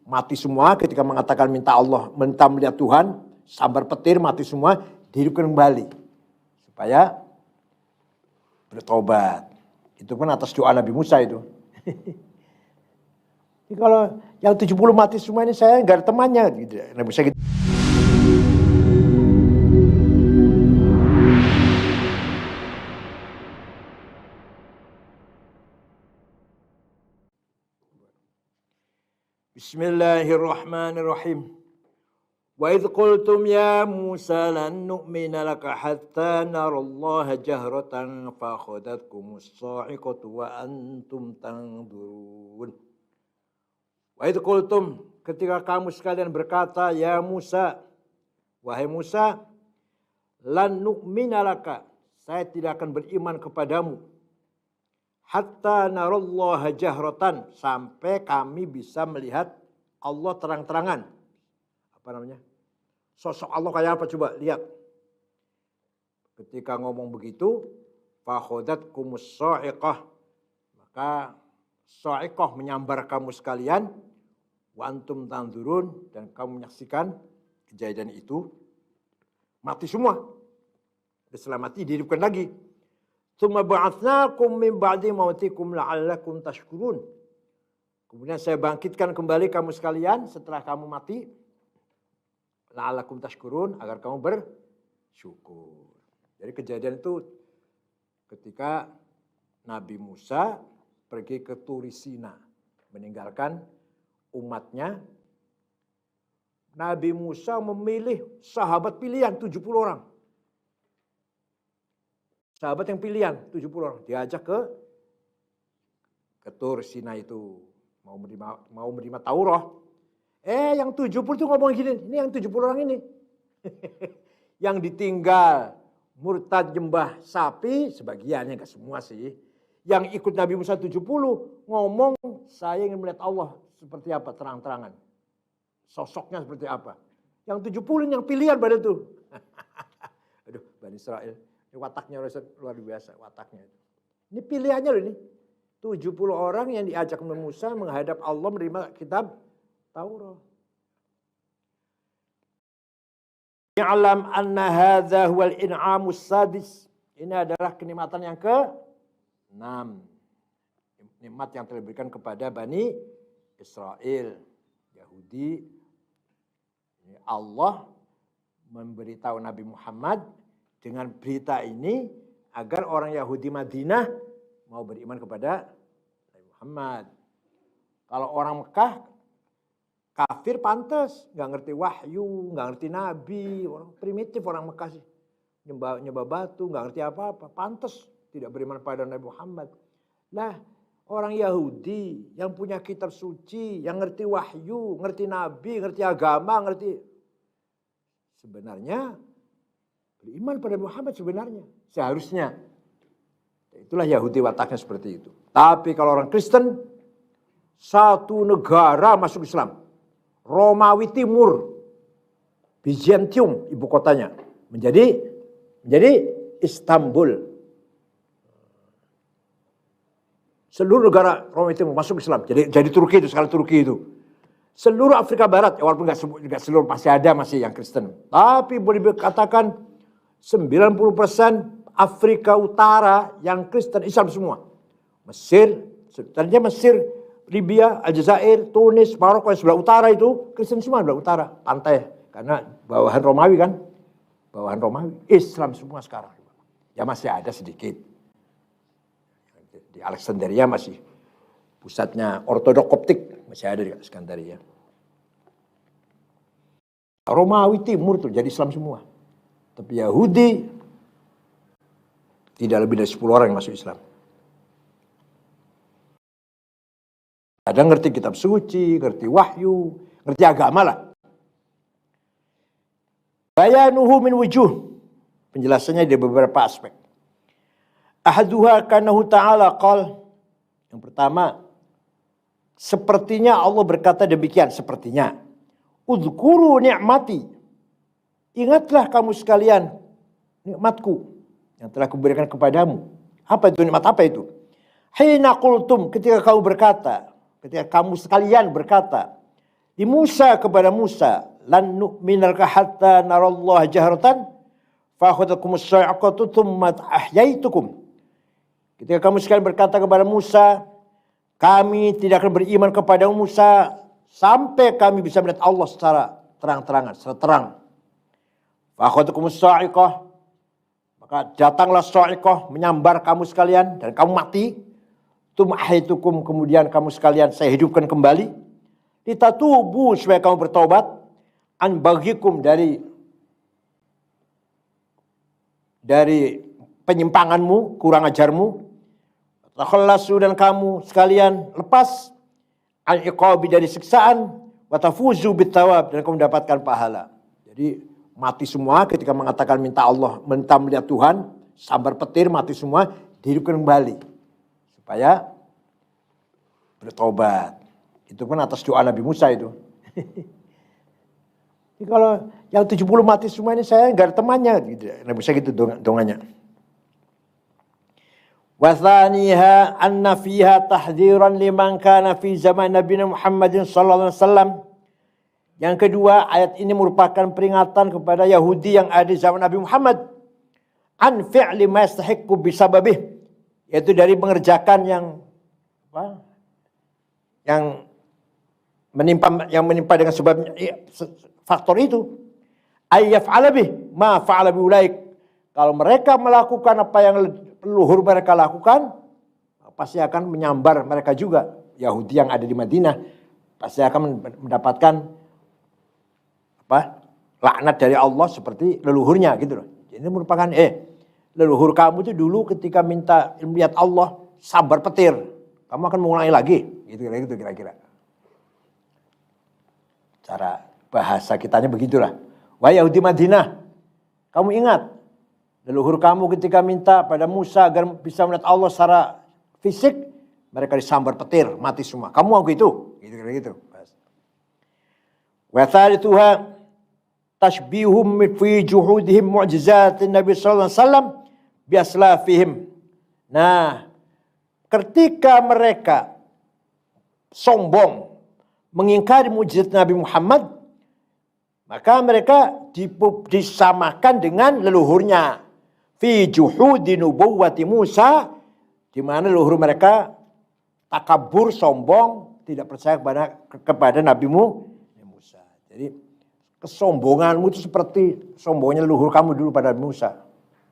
mati semua ketika mengatakan minta melihat Tuhan, sambar petir, mati semua, dihidupkan kembali. Supaya bertobat. Itu kan atas doa Nabi Musa itu. Jadi kalau yang 70 mati semua ini saya nggak ada temannya. Nabi Musa gitu. Bismillahirrahmanirrahim. Wa idh qultum ya Musa lan nu'mina laka hatta narallaha jahratan fa akhadhatkumus sa'iqatu wa antum tanzurun. Wa idh qultum, ketika kamu sekalian berkata, ya Musa, wahai Musa, lan nu'mina laka, saya tidak akan beriman kepadamu. Hatta narallaha jahratan, sampai kami bisa melihat Allah terang-terangan. Apa namanya? Sosok Allah kayak apa coba lihat. Ketika ngomong begitu, fa khadatkumus sa'iqah, maka sa'iqah menyambar kamu sekalian, wa antum tanzurun, dan kamu menyaksikan kejadian itu, mati semua. Setelah mati dihidupkan lagi. Tsumma ba'atsnakum min ba'di mautikum la'allakum tashkurun. Kemudian saya bangkitkan kembali kamu sekalian setelah kamu mati. La'allakum tashkurun, agar kamu bersyukur. Jadi kejadian itu ketika Nabi Musa pergi ke Turisina, meninggalkan umatnya. Nabi Musa memilih sahabat pilihan 70 orang. Sahabat yang pilihan 70 orang diajak ke Tur Sina itu mau menerima Taurat. Yang 70 itu ngomong gini, ini yang 70 orang ini. Yang ditinggal murtad nyembah sapi, sebagiannya enggak semua sih. Yang ikut Nabi Musa 70 ngomong, saya ingin melihat Allah seperti apa terang-terangan. Sosoknya seperti apa. Yang 70 yang pilihan pada itu. Aduh, Bani Israel. Ini wataknya luar biasa, wataknya. Ini pilihannya loh ini. 70 orang yang diajak Musa menghadap Allah menerima kitab Taurat. Ya'lam anna hadza huwal in'amus sadis. Ini adalah kenikmatan yang ke-6. Nikmat yang telah diberikan kepada Bani Israel. Yahudi. Allah memberitahu Nabi Muhammad dengan berita ini agar orang Yahudi Madinah mau beriman kepada Nabi Muhammad. Kalau orang Mekah kafir pantas, nggak ngerti wahyu, nggak ngerti nabi, orang primitif orang Mekah sih, nyembah batu, nggak ngerti apa-apa, pantas tidak beriman pada Nabi Muhammad. Nah, orang Yahudi yang punya kitab suci, yang ngerti wahyu, ngerti nabi, ngerti agama, ngerti, sebenarnya beriman pada Muhammad sebenarnya, seharusnya. Itulah Yahudi wataknya seperti itu. Tapi kalau orang Kristen, satu negara masuk Islam. Romawi Timur, Byzantium ibu kotanya, menjadi Istanbul. Seluruh negara Romawi Timur masuk Islam. Jadi Turki itu, skala Turki itu. Seluruh Afrika Barat, walaupun nggak seluruh, masih yang Kristen. Tapi boleh dikatakan 90% Afrika Utara yang Kristen, Islam semua. Mesir, tadinya Mesir, Libya, Aljazair, Tunis, Maroko yang sebelah utara itu Kristen semua sebelah utara, pantai. Karena bawahan Romawi kan, bawahan Romawi. Islam semua sekarang. Ya masih ada sedikit. Di Alexandria masih pusatnya Ortodok Koptik, masih ada di Alexandria. Romawi Timur tuh jadi Islam semua. Tapi Yahudi tidak lebih dari 10 orang yang masuk Islam. Ada ngerti kitab suci, ngerti wahyu, ngerti agama lah. Bayanuhu min wujuh. Penjelasannya di beberapa aspek. Ahaduha kanahu ta'ala qal. Yang pertama, sepertinya Allah berkata demikian, sepertinya. Udhkuru ni'mati. Ingatlah kamu sekalian nikmatku yang telah kuberikan kepadamu. Apa itu nikmat apa itu? Hina qultum, ketika kamu berkata, ketika kamu sekalian berkata, Di Musa kepada Musa, lan nu'minaka hatta narallahu jahratan fa akhadhakumus sa'iqatu tsumma ahyaitukum. Ketika kamu sekalian berkata kepada Musa, kami tidak akan beriman kepada Musa sampai kami bisa melihat Allah secara terang-terangan, secara terang. Fa akhadhakumus sa'iqah, maka datanglah sa'iqah menyambar kamu sekalian dan kamu mati. Tsumma ahyaitukum, kemudian kamu sekalian saya hidupkan kembali. Litatubu, supaya kamu bertobat, an bagikum, dari penyimpanganmu, kurang ajarmu, takhallasu, dan kamu sekalian lepas, al iqabi, dari siksaan, wa tafuzu bitthawab, dan kamu mendapatkan pahala. Jadi mati semua ketika mengatakan minta Allah, minta melihat Tuhan, sambar petir, mati semua, dihidupkan kembali supaya bertobat. Itu kan atas doa Nabi Musa itu. Jadi kalau yang 70 mati semua ini saya nggak ada temannya. Nabi Musa gitu dongannya. Wa thaniha anna fiha tahdhiran liman kana fi zaman Nabi Muhammadin sallallahu alaihi wasallam. Yang kedua, ayat ini merupakan peringatan kepada Yahudi yang ada di zaman Nabi Muhammad. An fi'li ma yastahiqqu bisababih, yaitu dari mengerjakan yang menimpa dengan sebab faktor itu. Ayyaf'ala bih ma fa'ala bi ulaik. Kalau mereka melakukan apa yang leluhur mereka lakukan, pasti akan menyambar mereka juga. Yahudi yang ada di Madinah pasti akan mendapatkan laknat dari Allah seperti leluhurnya gitu loh. Ini merupakan leluhur kamu itu dulu ketika minta melihat Allah sambar petir, kamu akan mengulangi lagi gitu kira-kira. Cara bahasa kitanya begitulah. Wahai Yahudi Madinah, kamu ingat leluhur kamu ketika minta pada Musa agar bisa melihat Allah secara fisik, mereka disambar petir, mati semua. Kamu aku itu, gitu. Wa thalithuha tashbihum fi juhudihim mu'jizatin Nabi sallallahu alaihi wasallam bi aslafihim. Nah, ketika mereka sombong mengingkari mukjizat Nabi Muhammad, maka mereka disamakan dengan leluhurnya. Fi juhudi nubuwwati Musa, di mana leluhur mereka takabur, sombong, tidak percaya kepada Nabi Musa. Jadi kesombonganmu itu seperti sombongnya leluhur kamu dulu pada Musa.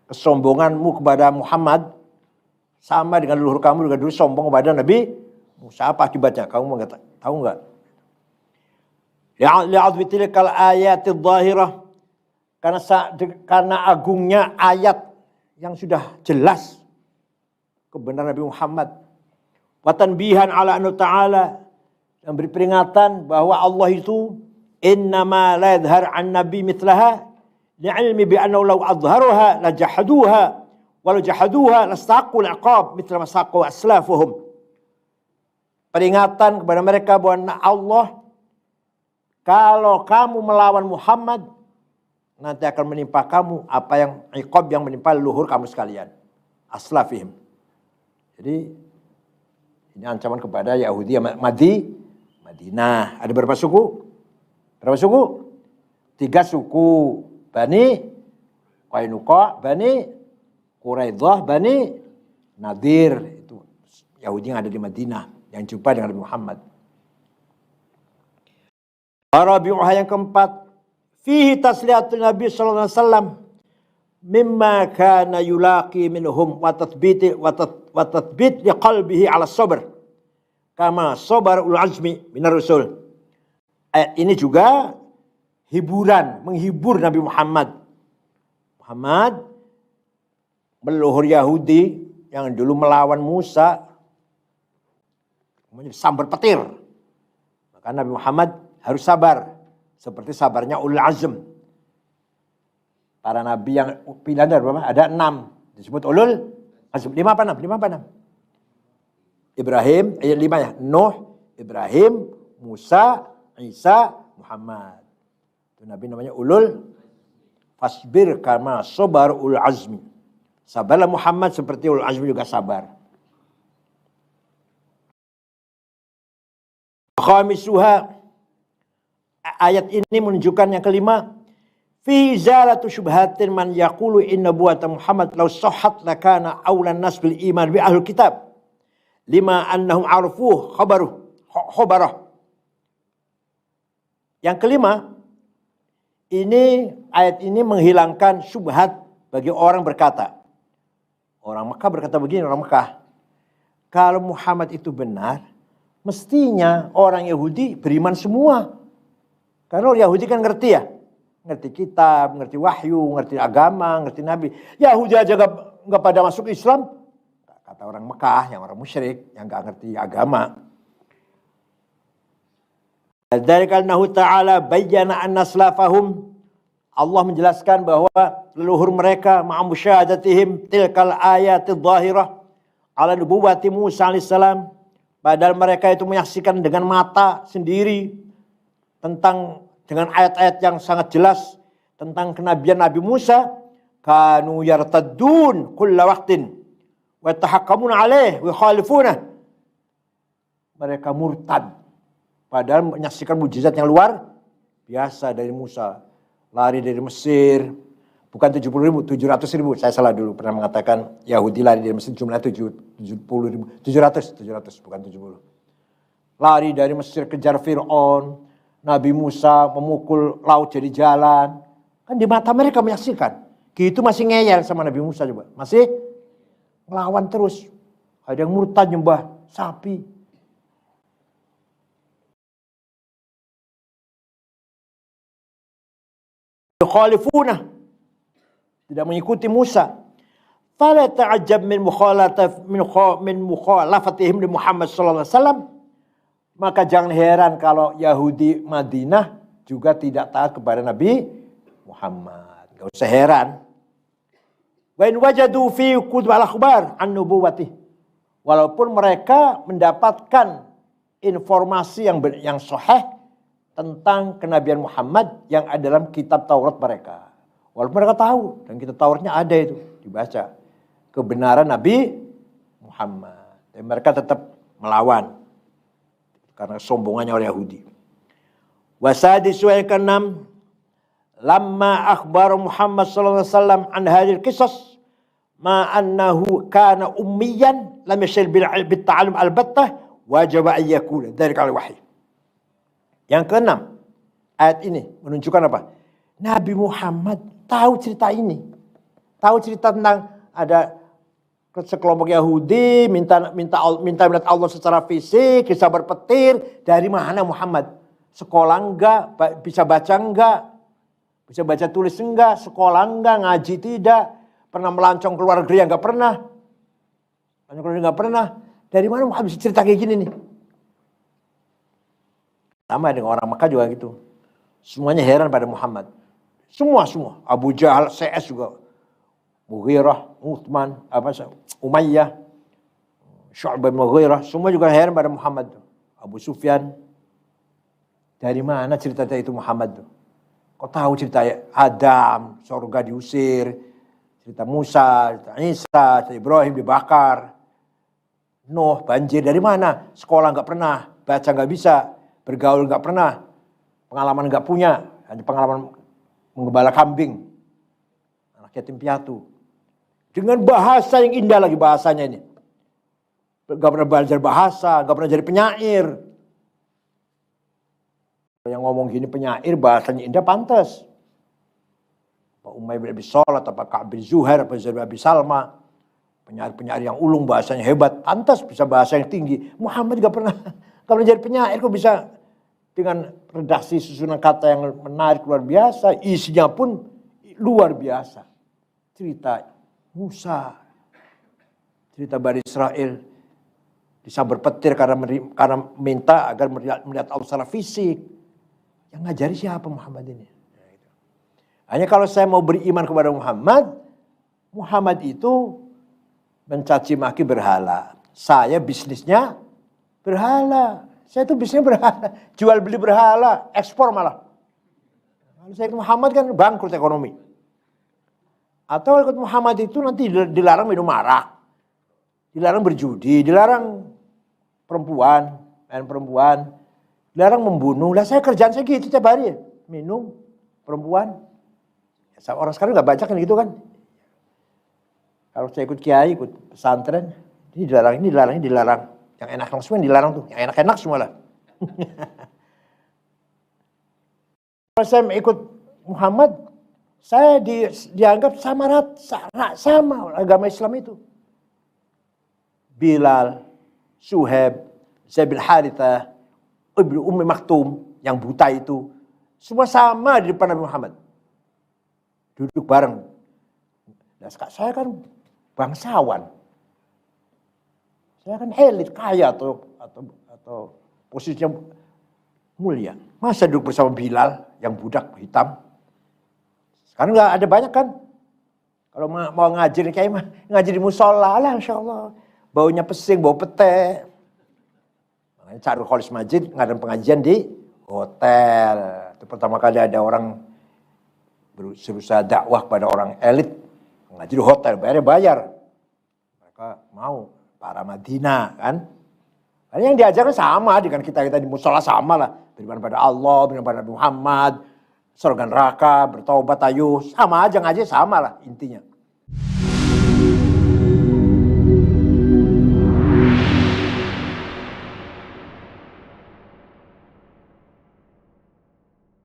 Kesombonganmu kepada Muhammad sama dengan leluhur kamu juga dulu sombong kepada Nabi Musa. Apa akibatnya? Kamu tahu enggak? Li'adwi tilkal ayatidh dhahirah, karena agungnya ayat yang sudah jelas kebenaran Nabi Muhammad. Wa tanbihan ala anna ta'ala, yang beri peringatan bahwa Allah itu innama la yadhhar an nabi mithlaha li'ilmi bi annahu law adhharuha la jahaduha wa law jahaduha lastaqu al-iqab mithla ma saqu aslafuhum. Peringatan kepada mereka bahwa Allah, kalau kamu melawan Muhammad, nanti akan menimpa kamu apa yang iqab yang menimpa leluhur kamu sekalian. Aslafihim. Jadi ini ancaman kepada Yahudi Madinah. Ada berapa suku? Berapa suku? 3 suku. Bani Qainuqa, Bani Quraidah, Bani Nadir. Itu Yahudi yang ada di Madinah, yang jumpa dengan Nabi Muhammad. Rabi'uha, yang keempat, fihi tasliyatul Nabi sallallahu alaihi wasallam mimma kana yulaqi minhum wa tathbit liqalbihi ala sabr kama sabar ulul azmi minar rusul. Ayat ini juga hiburan, menghibur Nabi Muhammad. Muhammad leluhur Yahudi yang dulu melawan Musa, sambar petir. Maka Nabi Muhammad harus sabar, seperti sabarnya ulul azm. Para nabi yang pilihan dari berapa? Ada 6. Disebut ulul azm. 5 apa 6? Ibrahim, 5 ya. Nuh, Ibrahim, Musa, Isa, Muhammad. Itu nabi namanya ulul. Fasbir kama sabar ulul azmi. Sabarlah Muhammad seperti ulul azmi juga sabar. Khamisuha ayat ini menunjukkan yang kelima, fi izalatu syubhatin man yaqulu inna buata Muhammad law sahhat lakana awlan nas bil iman bi ahlul kitab lima annahum arafuh khabarah. Yang kelima, ini ayat ini menghilangkan syubhat bagi orang berkata. Orang Mekah berkata begini, orang Mekah, kalau Muhammad itu benar, mestinya orang Yahudi beriman semua. Karena orang Yahudi kan ngerti ya. Ngerti kitab, ngerti wahyu, ngerti agama, ngerti nabi. Yahudi aja gak pada masuk Islam. Kata orang Mekah, yang orang musyrik, yang gak ngerti agama. Dari karnahu ta'ala bayyana anna slafahum. Allah menjelaskan bahwa leluhur mereka ma'amusyahadatihim tilkal ayatid zahirah ala nubuwati Musa alaihissalam. Padahal mereka itu menyaksikan dengan mata sendiri dengan ayat-ayat yang sangat jelas tentang kenabian Nabi Musa. Kanu yartaddun kulla waqtin wa tahakkamun alaih wa khalifuna. Mereka murtad padahal menyaksikan mujizat yang luar biasa dari Musa. Lari dari Mesir, bukan 70.000, 700.000. Saya salah dulu, pernah mengatakan Yahudi lari dari Mesir jumlahnya 70.000, 700 bukan 70. Lari dari Mesir kejar Fir'aun, Nabi Musa memukul laut jadi jalan. Kan di mata mereka menyaksikan. Gitu masih ngeyel sama Nabi Musa coba. Masih ngelawan terus. Ada yang murtad nyembah sapi. Khalifuna, tidak mengikuti Musa. Fala ta'ajjab min mukhalafatihim li Muhammad sallallahu alaihi wasallam. Maka jangan heran kalau Yahudi Madinah juga tidak taat kepada Nabi Muhammad. Enggak usah heran. Wa in wajadu fi kutub al-akhbar an nubuwwatih. Walaupun mereka mendapatkan informasi yang sahih tentang kenabian Muhammad yang ada dalam kitab Taurat mereka. Walaupun mereka tahu, dan kitab Tauratnya ada itu, dibaca. Kebenaran Nabi Muhammad. Dan mereka tetap melawan. Karena sombongannya orang Yahudi. Wasadisu yang keenam, lamma akhbar Muhammad sallallahu alaihi wasallam an hadhil qisas ma annahu kana ummiyan lam yashil bil ta'allum albattah wajib an yakuna dari kal wahyi. Yang keenam, ayat ini menunjukkan apa? Nabi Muhammad tahu cerita ini. Tahu cerita tentang ada sekelompok Yahudi minta melihat Allah secara fisik, bisa berpetir. Dari mana Muhammad? Sekolah enggak, bisa baca enggak, bisa baca tulis enggak, sekolah enggak, ngaji tidak, pernah melancong ke luar negeri enggak pernah. Melancong ke luar negeri enggak pernah. Dari mana Muhammad bisa cerita kayak gini nih? Sama dengan orang Makkah juga gitu. Semuanya heran pada Muhammad. Semua. Abu Jahal, CS juga. Mughirah, Uthman, Umayyah, Syu'bah bin Mughirah. Semua juga heran pada Muhammad. Abu Sufyan. Dari mana cerita itu Muhammad? Kau tahu cerita Adam, surga diusir. Cerita Musa, cerita Isa, cerita Ibrahim dibakar. Nuh, banjir. Dari mana? Sekolah nggak pernah, baca nggak bisa. Bergaul nggak pernah, pengalaman nggak punya, hanya pengalaman menggembala kambing, anak yatim piatu. Dengan bahasa yang indah lagi bahasanya ini. Nggak pernah belajar bahasa, nggak pernah jadi penyair. Yang ngomong gini penyair bahasanya indah pantas. Pak Umayyah bin Abi Salat, Pak Ka'ab bin Zuhair, Pak Zaid bin Abi Salma, penyair-penyair yang ulung bahasanya hebat, pantas bisa bahasa yang tinggi. Muhammad nggak pernah jadi penyair, kok bisa dengan redaksi susunan kata yang menarik luar biasa, isinya pun luar biasa. Cerita Musa, cerita Bani Israel disambar petir karena minta agar melihat Allah secara fisik. Yang ngajari siapa Muhammad ini? Hanya kalau saya mau beriman kepada Muhammad itu mencaci maki berhala. Saya bisnisnya berhala. Saya itu bisnisnya berhala. Jual beli berhala, ekspor malah. Kalau saya ikut Muhammad kan bangkrut ekonomi. Atau ikut Muhammad itu nanti dilarang minum arak. Dilarang berjudi, dilarang main perempuan. Dilarang membunuh. Lah saya kerjaan saya gitu tiap hari ya. Minum, perempuan. Orang sekarang nggak baca kan gitu kan. Kalau saya ikut kiai, ikut pesantren, ini dilarang, ini dilarang, ini dilarang. Yang enak-enak semua yang dilarang tuh. Yang enak-enak semua lah. Kalau saya ikut Muhammad, saya dianggap sama agama Islam itu. Bilal, Suhaib, Zaid bin Harithah, Ibnu Ummi Maktum yang buta itu, semua sama di depan Nabi Muhammad. Duduk bareng. Nah, saya kan bangsawan. Saya kan elit, kaya atau posisinya mulia. Masa duduk bersama Bilal yang budak hitam? Sekarang nggak ada banyak kan? Kalau mau ngajar kayak mah ngajar di musola lah, insya Allah. Baunya pesing, bau pete. Makanya Cak Kholis Majid ngadain pengajian di hotel. Itu pertama kali ada orang berusaha dakwah pada orang elit ngaji di hotel, bayar. Mereka mau para Madinah kan. Karena yang diajarkan sama dengan kita di musola sama lah. Beriman pada Allah, beriman pada Muhammad, surga neraka, bertaubat ayo, sama aja ngaji sama lah intinya.